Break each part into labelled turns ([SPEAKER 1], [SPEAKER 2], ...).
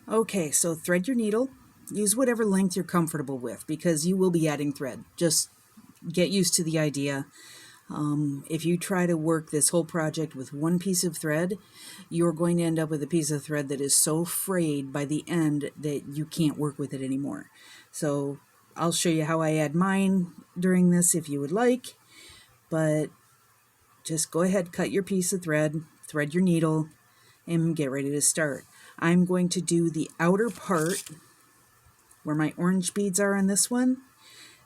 [SPEAKER 1] Okay, so thread your needle. Use whatever length you're comfortable with because you will be adding thread. Just get used to the idea. If you try to work this whole project with one piece of thread, you're going to end up with a piece of thread that is so frayed by the end that you can't work with it anymore. So I'll show you how I add mine during this if you would like, but just go ahead, cut your piece of thread, thread your needle, and get ready to start. I'm going to do the outer part where my orange beads are on this one.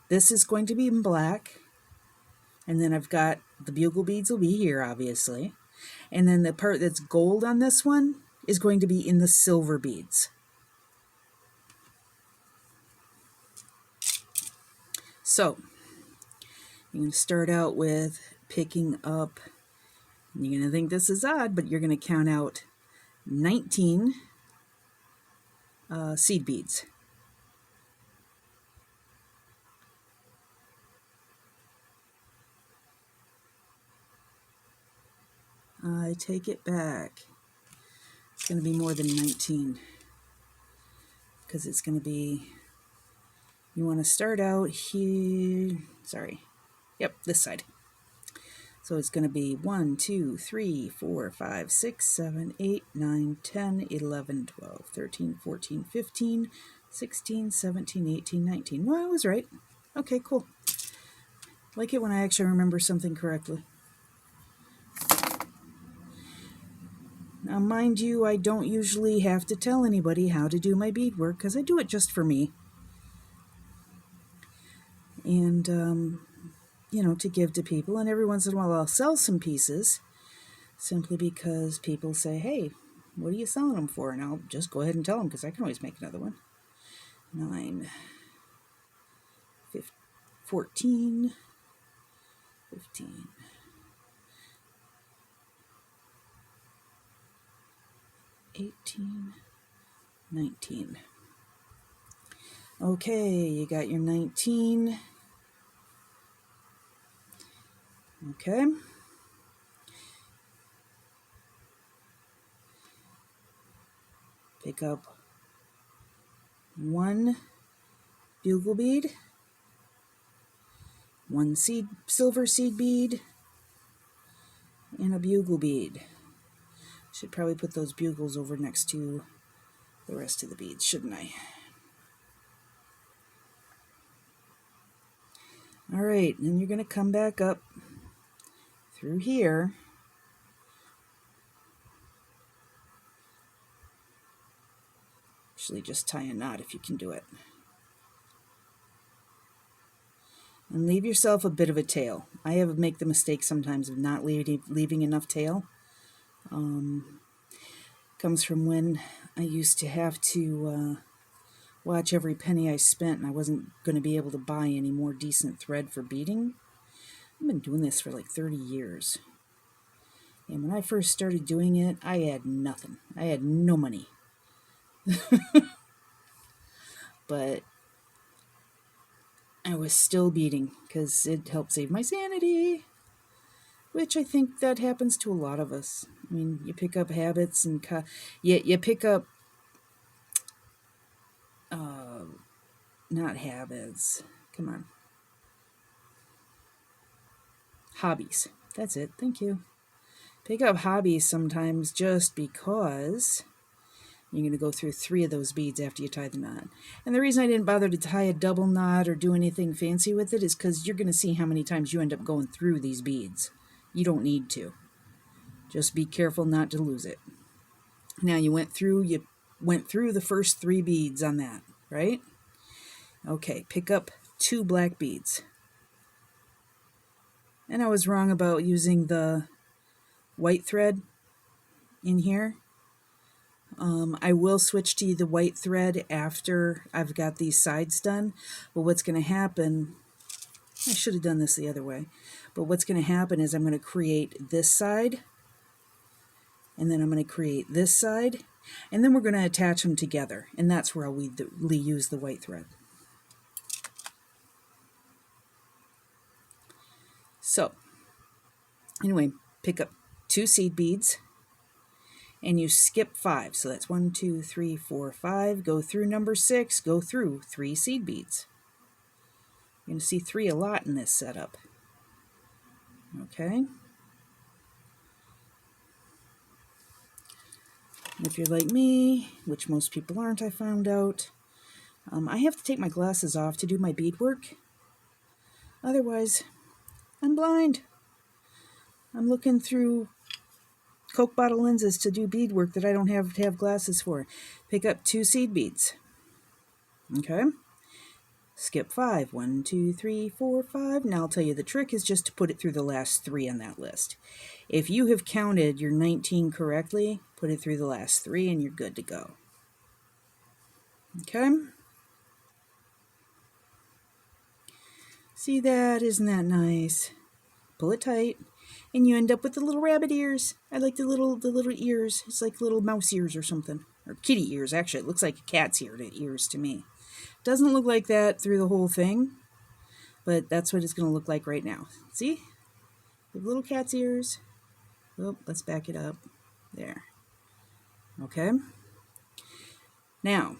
[SPEAKER 1] This is going to be in black, and then I've got the bugle beads will be here, obviously. And then the part that's gold on this one is going to be in the silver beads. So you're going to start out with picking up, you're going to think this is odd, but you're going to count out 19 seed beads. I take it back. It's going to be more than 19 because it's going to be, you want to start out here, yep, this side. So it's going to be 1, 2, 3, 4, 5, 6, 7, 8, 9, 10, 11, 12, 13, 14, 15, 16, 17, 18, 19. Well, I was right. Okay, cool. Like it when I actually remember something correctly. Now, mind you, I don't usually have to tell anybody how to do my beadwork because I do it just for me. And, to give to people. And every once in a while I'll sell some pieces simply because people say, hey, what are you selling them for? And I'll just go ahead and tell them because I can always make another one. 9, 15, 14, 15, 18, 19. Okay, you got your 19. Okay. Pick up one bugle bead, one silver seed bead, and a bugle bead. Should probably put those bugles over next to the rest of the beads, shouldn't I? All right, then you're going to come back up through here. Actually, just tie a knot if you can do it. And leave yourself a bit of a tail. I make the mistake sometimes of not leaving enough tail. Comes from when I used to have to watch every penny I spent, and I wasn't going to be able to buy any more decent thread for beading. I've been doing this for like 30 years. And when I first started doing it, I had nothing. I had no money. But I was still beading because it helped save my sanity, which I think that happens to a lot of us. I mean, you pick up habits and you pick up not habits. Come on. Hobbies. That's it. Thank you. Pick up hobbies sometimes just because you're going to go through 3 of those beads after you tie the knot. And the reason I didn't bother to tie a double knot or do anything fancy with it is because you're going to see how many times you end up going through these beads. You don't need to. Just be careful not to lose it. Now you went through the first 3 beads on that, right? Okay, pick up 2 black beads. And I was wrong about using the white thread in here. I will switch to the white thread after I've got these sides done. But what's going to happen, I should have done this the other way. But what's going to happen is I'm going to create this side. And then I'm going to create this side. And then we're going to attach them together. And that's where we use the white thread. So, anyway, pick up 2 seed beads. and you skip 5. So that's 1, 2, 3, 4, 5. Go through number 6, go through 3 seed beads. You're going to see 3 a lot in this setup. Okay. If you're like me, which most people aren't, I found out, I have to take my glasses off to do my beadwork. Otherwise, I'm blind. I'm looking through Coke bottle lenses to do beadwork that I don't have to have glasses for. Pick up 2 seed beads. Okay. Skip 5. 1, 2, 3, 4, 5. Now I'll tell you the trick is just to put it through the last 3 on that list. If you have counted your 19 correctly, put it through the last 3 and you're good to go. Okay. See that? Isn't that nice? Pull it tight, and you end up with the little rabbit ears. I like the little ears. It's like little mouse ears or something, or kitty ears. Actually, it looks like a cat's ears to me. Doesn't look like that through the whole thing, but that's what it's going to look like right now. See? The little cat's ears. Oh, let's back it up. There. Okay. Now,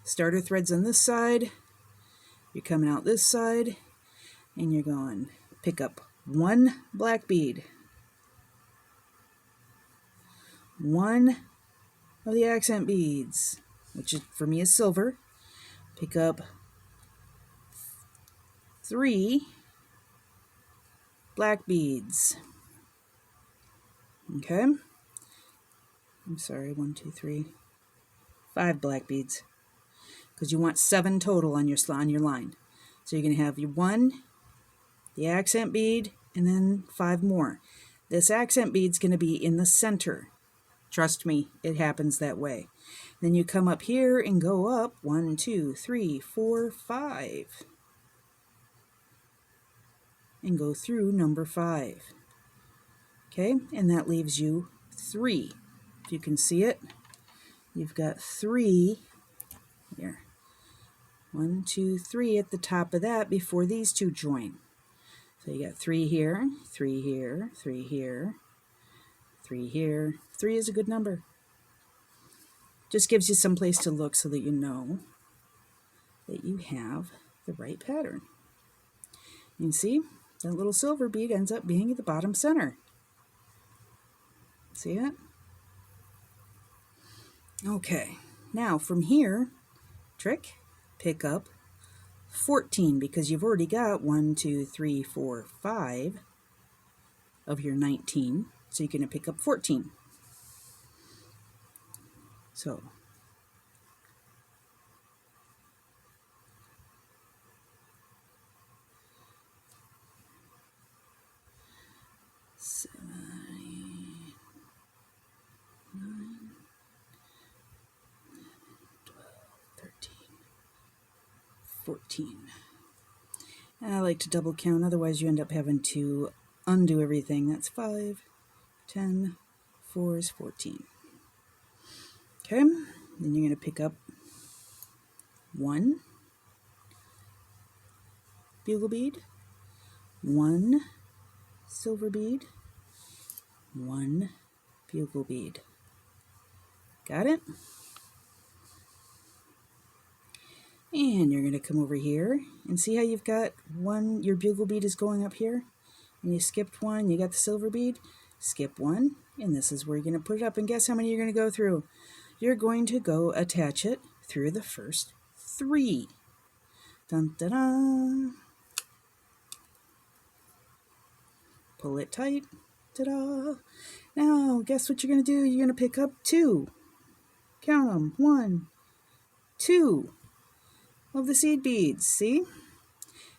[SPEAKER 1] starter threads on this side. You're coming out this side, and you're going pick up 1 black bead, 1 of the accent beads, which is, for me is silver. Pick up 3 black beads. Okay. I'm sorry, 1, 2, 3, 5 black beads, because you want 7 total on your line. So you're going to have your 1, the accent bead, and then 5 more. This accent bead's going to be in the center. Trust me, it happens that way. Then you come up here and go up 1, 2, 3, 4, 5. And go through number 5. Okay, and that leaves you 3. If you can see it, you've got 3 here. 1, 2, 3 at the top of that before these 2 join. So you got 3 here, 3 here, 3 here, 3 here. 3 is a good number. Just gives you some place to look so that you know that you have the right pattern. You can see that little silver bead ends up being at the bottom center. See it? Okay, now from here, trick, pick up 14, because you've already got 1, 2, 3, 4, 5 of your 19, so you're going to pick up 14. So, seven, 9, 12, 13, 14. And I like to double count, otherwise you end up having to undo everything. That's 5, 10, 4 is 14. Okay, then you're going to pick up 1 bugle bead, 1 silver bead, 1 bugle bead. Got it? And you're going to come over here and see how you've got 1, your bugle bead is going up here, and you skipped 1, you got the silver bead, skip 1, and this is where you're going to put it up, and guess how many you're going to go through? You're going to go attach it through the first 3. Dun, dun, dun. Pull it tight. Ta-da! Now, guess what you're going to do? You're going to pick up 2. Count them. 1, 2 of the seed beads. See?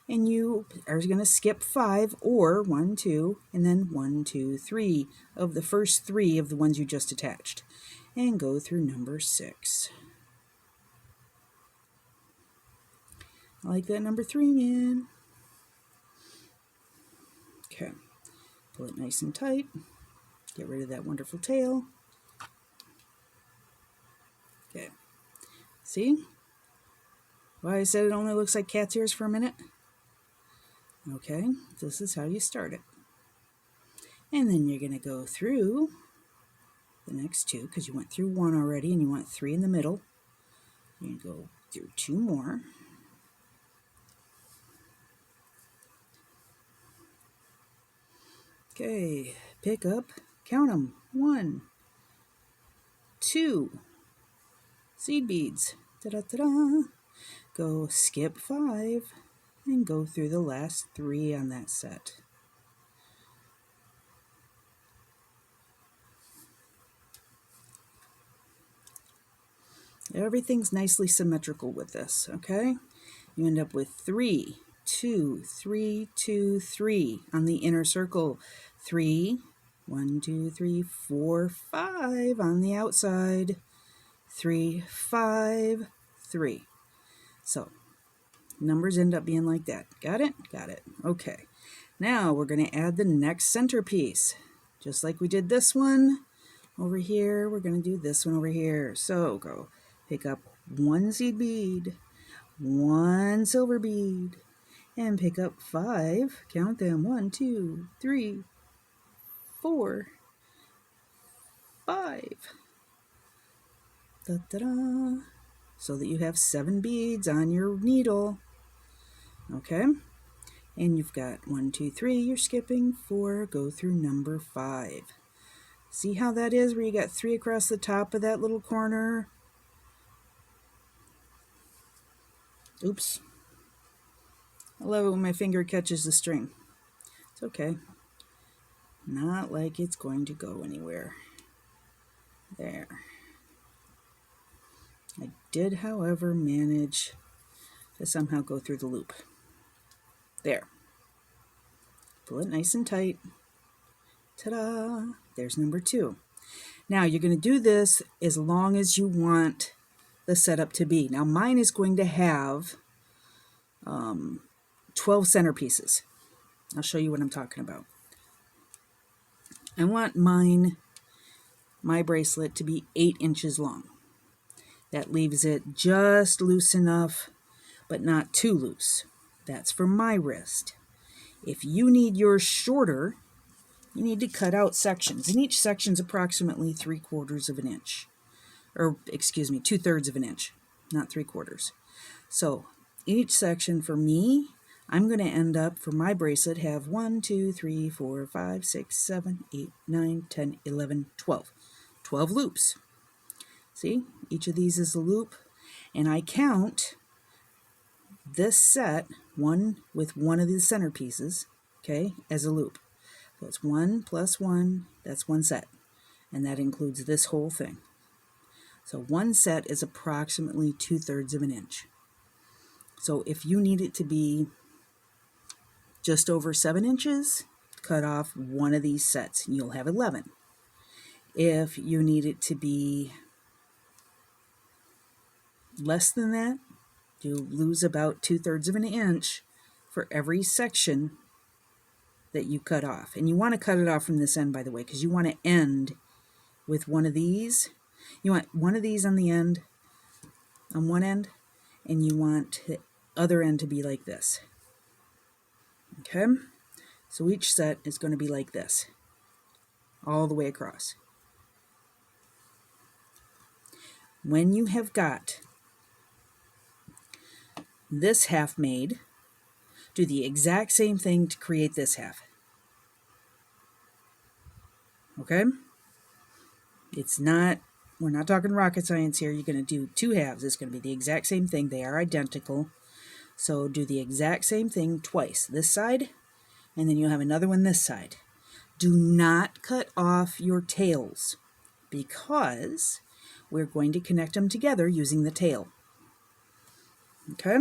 [SPEAKER 1] And you are going to skip 5, or 1, 2, and then 1, 2, 3 of the first 3 of the ones you just attached. And go through number 6. I like that number 3, man. Okay. Pull it nice and tight. Get rid of that wonderful tail. Okay. See? Why I said it only looks like cat's ears for a minute? Okay, this is how you start it. And then you're going to go through the next two, because you went through one already and you want 3 in the middle. You go through 2 more. Okay, pick up, count them, 1, 2 seed beads. Ta-da-ta-da. Go skip 5 and go through the last 3 on that set. Everything's nicely symmetrical with this, okay? You end up with 3, 2, 3, 2, 3 on the inner circle. 3, 1, 2, 3, 4, 5 on the outside. 3, 5, 3. So numbers end up being like that. Got it? Got it. Okay. Now we're going to add the next centerpiece. Just like we did this one over here, we're going to do this one over here. So go pick up 1 seed bead, 1 silver bead, and pick up 5. Count them. 1, 2, 3, 4, 5. Da-da-da. So that you have 7 beads on your needle. Okay? And you've got 1, 2, 3, you're skipping 4, go through number 5. See how that is, where you got 3 across the top of that little corner? Oops. I love it when my finger catches the string. It's okay. Not like it's going to go anywhere. There. I did, however, manage to somehow go through the loop. There. Pull it nice and tight. Ta-da! There's number 2. Now you're going to do this as long as you want the setup to be. Now mine is going to have 12 centerpieces. I'll show you what I'm talking about. I want my bracelet to be 8 inches long. That leaves it just loose enough, but not too loose. That's for my wrist. If you need yours shorter, you need to cut out sections, and each section's approximately 3/4 of an inch. Or, excuse me, 2/3 of an inch, not 3/4. So, each section for me, I'm going to end up, for my bracelet, have 1, 2, 3, 4, 5, 6, 7, 8, 9, 10, 11, 12. 12 loops. See, each of these is a loop, and I count this set, one with one of the centerpieces, okay, as a loop. So it's 1 plus 1, that's 1 set, and that includes this whole thing. So 1 set is approximately 2/3 of an inch. So if you need it to be just over 7 inches, cut off one of these sets, and you'll have 11. If you need it to be less than that, you lose about 2/3 of an inch for every section that you cut off. And you want to cut it off from this end, by the way, because you want to end with one of these. You want one of these on the end, on one end, and you want the other end to be like this. Okay? So each set is going to be like this, all the way across. When you have got this half made, do the exact same thing to create this half. Okay? We're not talking rocket science here. You're going to do 2 halves. It's going to be the exact same thing. They are identical. So do the exact same thing twice. This side, and then you'll have another one this side. Do not cut off your tails, because we're going to connect them together using the tail. Okay?